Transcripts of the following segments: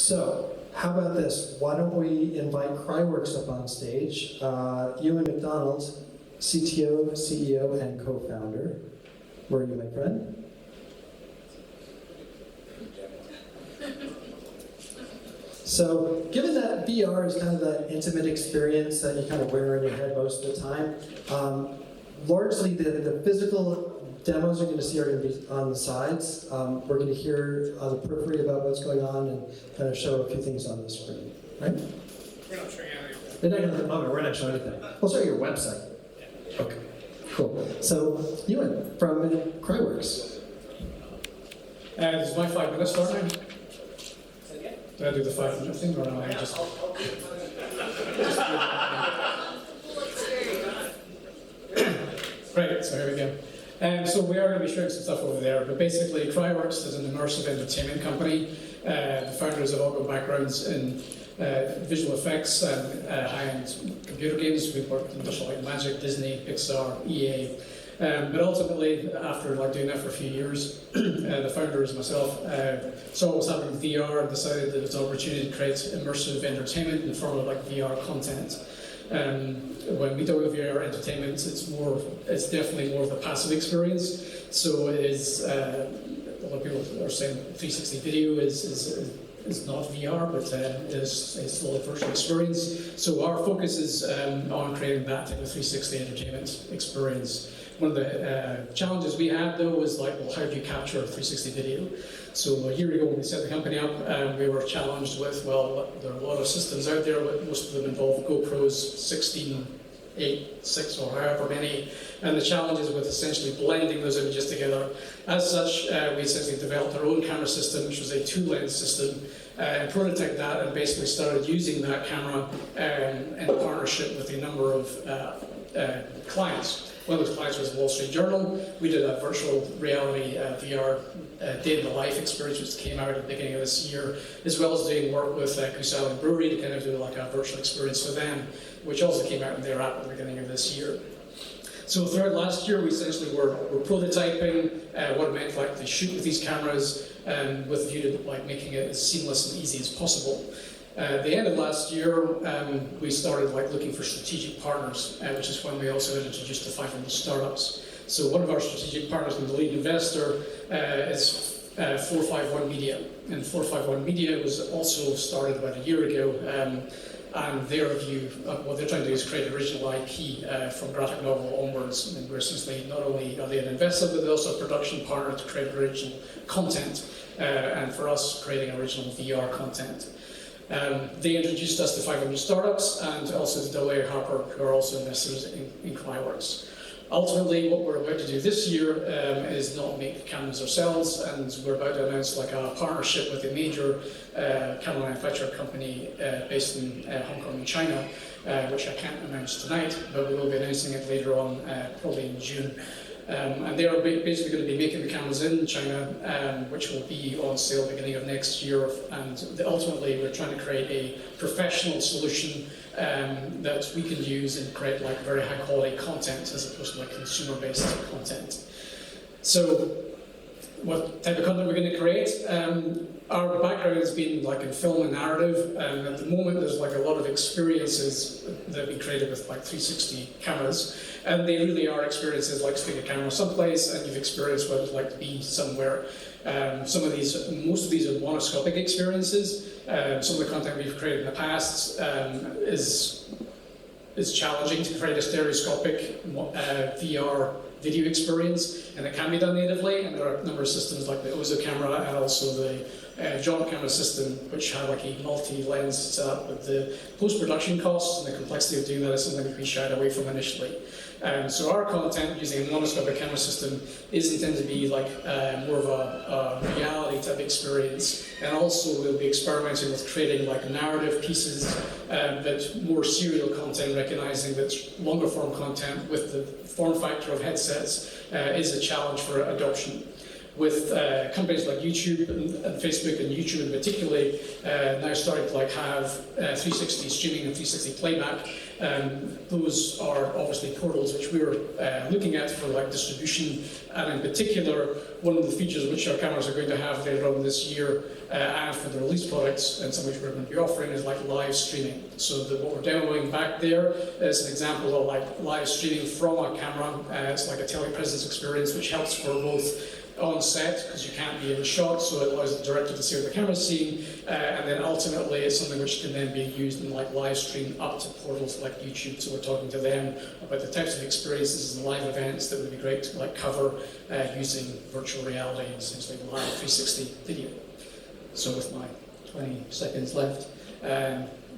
So, how about this? Why don't we invite CryWorks up on stage? Euan Macdonald, CTO, CEO, and co-founder. Where are you, my friend? So, given that VR is kind of that intimate experience that you kind of wear in your head most of the time, largely the physical demos you're going to see are going to be on the sides. We're going to hear on the periphery about what's going on and kind of show a few things on the screen, right? We're not showing anything. We're not showing anything. We'll show your website. Okay, cool. So, Euan from CryWorks. This is my 5 minutes start now. Do I do the 5 minute thing or no? I just Right, so here we go. So we are going to be showing some stuff over there, but basically CryWorks is an immersive entertainment company. The founders have all got backgrounds in visual effects and high-end computer games. We've worked in industries like Magic, Disney, Pixar, EA. But ultimately, after doing that for a few years, the founders, myself, saw what was happening with VR and decided that it was an opportunity to create immersive entertainment in the form of VR content. When we talk about VR entertainment, it's definitely more of a passive experience. So it is, a lot of people are saying 360 video is not VR, but it's still a virtual experience. So our focus is on creating that type of 360 entertainment experience. One of the challenges we had though was how do you capture 360 video? So a year ago when we set the company up, we were challenged with, there are a lot of systems out there, but most of them involve GoPros 16, 8, 6 or however many, and the challenge is with essentially blending those images together. As such, we essentially developed our own camera system, which was a 2-lens system, and prototyped that and basically started using that camera in partnership with a number of clients. One of those clients was Wall Street Journal. We did a virtual reality VR day in the life experience, which came out at the beginning of this year, as well as doing work with Goose Island Brewery to kind of do a virtual experience for them, which also came out in their app at the beginning of this year. So throughout last year, we essentially were prototyping what it meant to actually shoot with these cameras, with a view to making it as seamless and easy as possible. At the end of last year, we started looking for strategic partners, which is when we also introduced the 500 startups. So one of our strategic partners and the lead investor is 451 Media. And 451 Media was also started about a year ago, and their view, what they're trying to do is create original IP from graphic novel onwards. And we're essentially, not only are they an investor, but they're also a production partner to create original content, and for us, creating original VR content. They introduced us to 500 startups and also to Delaware Harper, who are also investors in CryWorks. Ultimately, what we're about to do this year is not make the cameras ourselves, and we're about to announce a partnership with a major camera manufacturer company based in Hong Kong and China, which I can't announce tonight, but we will be announcing it later on, probably in June. And they are basically going to be making the cameras in China, which will be on sale beginning of next year. And ultimately, we're trying to create a professional solution that we can use and create very high quality content as opposed to consumer-based content. So, what type of content we're going to create? Our background has been in film and narrative, and at the moment there's a lot of experiences that have been created with 360 cameras, and they really are experiences like sticking a camera someplace and you've experienced what it's like to be somewhere. Most of these are monoscopic experiences. Some of the content we've created in the past is challenging to create a stereoscopic VR video experience, and it can be done natively, and there are a number of systems like the Ozo camera and also the Jaunt camera system, which have a multi-lens setup, but the post-production costs and the complexity of doing that is something that we shied away from initially. So our content using a monoscopic camera system is intended to be more of a reality type experience, and also we'll be experimenting with creating narrative pieces, but more serial content, recognizing that longer form content with the form factor of headsets is a challenge for adoption. with companies like YouTube and Facebook, and YouTube in particular, now starting to have 360 streaming and 360 playback. Those are obviously portals which we're looking at for distribution, and in particular, one of the features which our cameras are going to have later on this year and for the release products, and some which we're going to be offering, is live streaming. So what we're demoing back there is an example of live streaming from our camera. It's like a telepresence experience, which helps for both on set, because you can't be in the shot, so it allows the director to see what the camera's seeing, and then ultimately it's something which can then be used in live stream up to portals like YouTube. So we're talking to them about the types of experiences and live events that would be great to cover using virtual reality and essentially live 360 video. So with my 20 seconds left,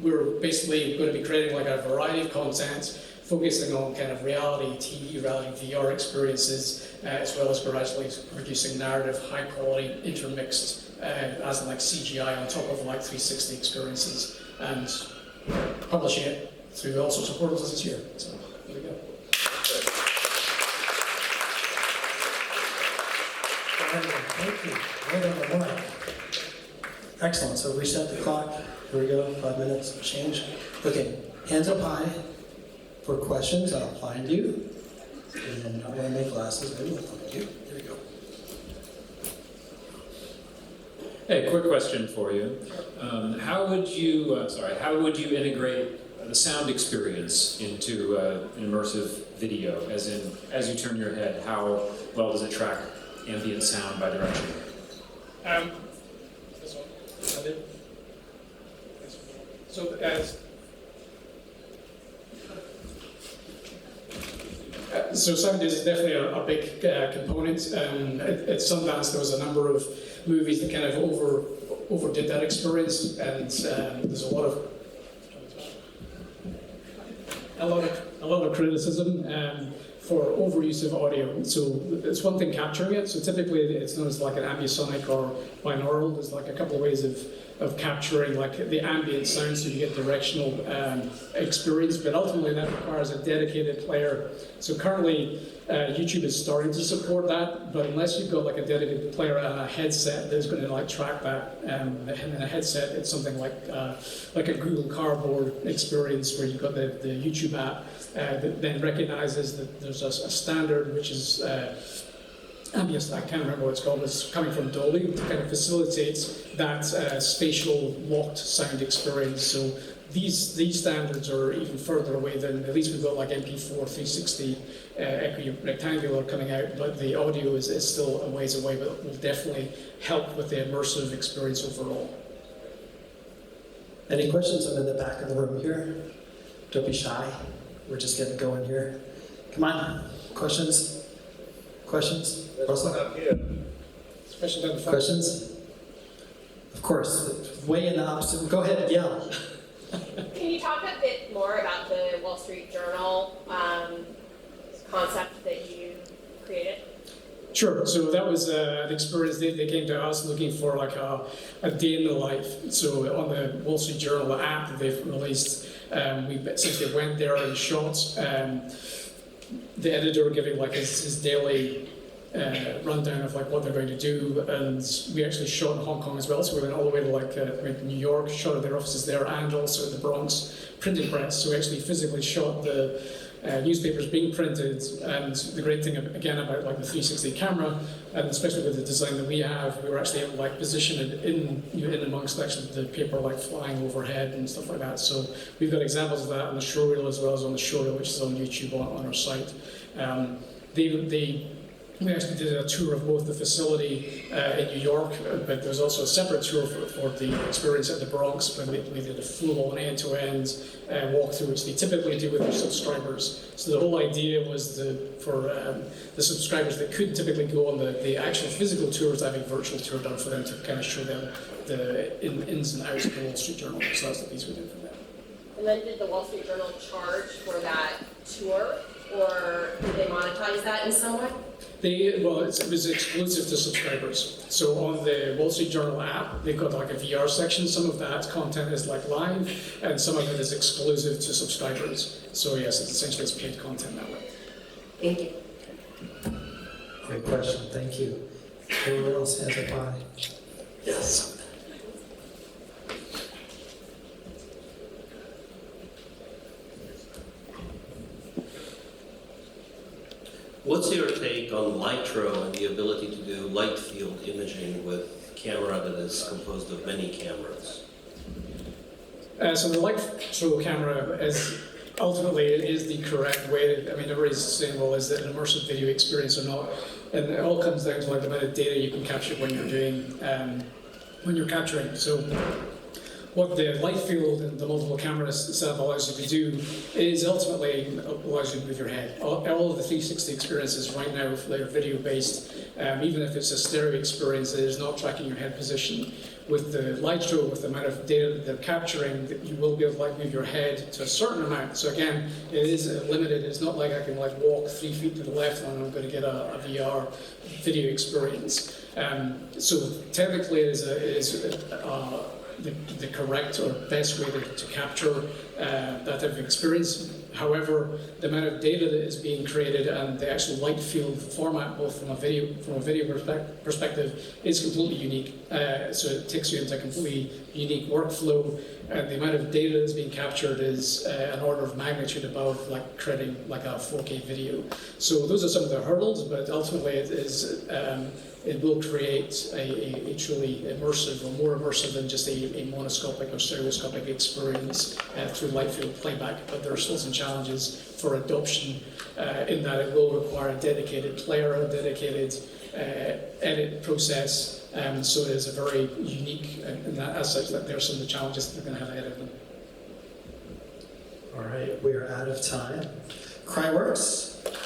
we're basically going to be creating a variety of content, focusing on kind of reality TV, reality VR experiences, as well as gradually producing narrative, high quality, intermixed, as in CGI on top of 360 experiences, and publishing it through all sorts of portals this year. So there we go. Thank you. Right on the mark. Excellent. So reset the clock. Here we go. 5 minutes. Change. Okay. Hands up high. For questions, I'll find you. And I'm wearing my glasses. I will find you. Here we go. Hey, quick question for you. How would you integrate the sound experience into an immersive video? As you turn your head, how well does it track ambient sound by direction? This one. So sound is definitely a big component. At Sundance, there was a number of movies that kind of overdid that experience, and there's a lot of criticism for overuse of audio. So it's one thing capturing it. So typically it's known as an ambisonic or binaural. There's a couple of ways of capturing the ambient sound, so you get directional experience, but ultimately that requires a dedicated player. So currently YouTube is starting to support that, but unless you've got a dedicated player and a headset that's going to track that, and in a headset it's something like a Google Cardboard experience, where you've got the YouTube app that then recognizes that there's a standard which is ambient, I can't remember what it's called, it's coming from Dolby, to kind of facilitates that spatial locked sound experience. So these standards are even further away than, at least we've got MP4 360 rectangular coming out, but the audio is still a ways away, but it will definitely help with the immersive experience overall. Any questions? I'm in the back of the room here. Don't be shy. We're just getting going here. Come on. Questions? Questions? Russell? Questions? Of course. Way in the opposite. Go ahead and yell. Can you talk a bit more about the Wall Street Journal concept that you created? Sure. So that was an experience. They came to us looking for a day in the life. So on the Wall Street Journal app that they've released, we essentially went there and shot the editor giving his daily rundown of what they're going to do, and we actually shot in Hong Kong as well. So we went all the way to New York, shot at their offices there, and also at the Bronx printing press. So we actually physically shot the newspapers being printed, and the great thing again about the 360 camera, and especially with the design that we have, we were actually able to position it in amongst actually the paper flying overhead and stuff like that. So we've got examples of that on the showreel as well as on the showreel, which is on YouTube on our site. We actually did a tour of both the facility in New York, but there was also a separate tour for the experience at the Bronx, when we did a full-on end-to-end walkthrough, which they typically do with their subscribers. So the whole idea was for the subscribers that couldn't typically go on the actual physical tours, having a virtual tour done for them to kind of show them the ins and outs of the Wall Street Journal. So that's the piece we did for them. And then did the Wall Street Journal charge for that tour, or did they monetize that in some way? It was exclusive to subscribers. So on the Wall Street Journal app, they've got a VR section. Some of that content is live, and some of it is exclusive to subscribers. So yes, it's paid content that way. Thank you. Great question. Thank you. Everyone else has a pie. Yes. What's your take on Lightro and the ability to do light field imaging with a camera that is composed of many cameras? So the Lightro camera is ultimately it is the correct way. I mean, everybody's saying, well, is it an immersive video experience or not? And it all comes down to like the amount of data you can capture when you're doing when you're capturing. So what the light field and the multiple camera setup allows you to do is ultimately allows you to move your head. All of the 360 experiences right now, they're video based. Even if it's a stereo experience, it is not tracking your head position. With the Lightro, with the amount of data that they're capturing, you will be able to like move your head to a certain amount. So again, it is limited. It's not like I can like walk 3 feet to the left and I'm going to get a VR video experience. So technically, it is the correct or best way to capture that type of experience. However, the amount of data that is being created and the actual light field format, both from a video perspective, is completely unique. So it takes you into a completely unique workflow. The amount of data that's being captured is an order of magnitude above like creating like a 4K video. So those are some of the hurdles, but ultimately it will create a truly immersive or more immersive than just a monoscopic or stereoscopic experience through light field playback. But there are still some challenges for adoption in that it will require a dedicated player, a dedicated edit process. So it is a very unique, and as such, that there are some of the challenges that they're going to have ahead of them. All right, we are out of time. CryWorks,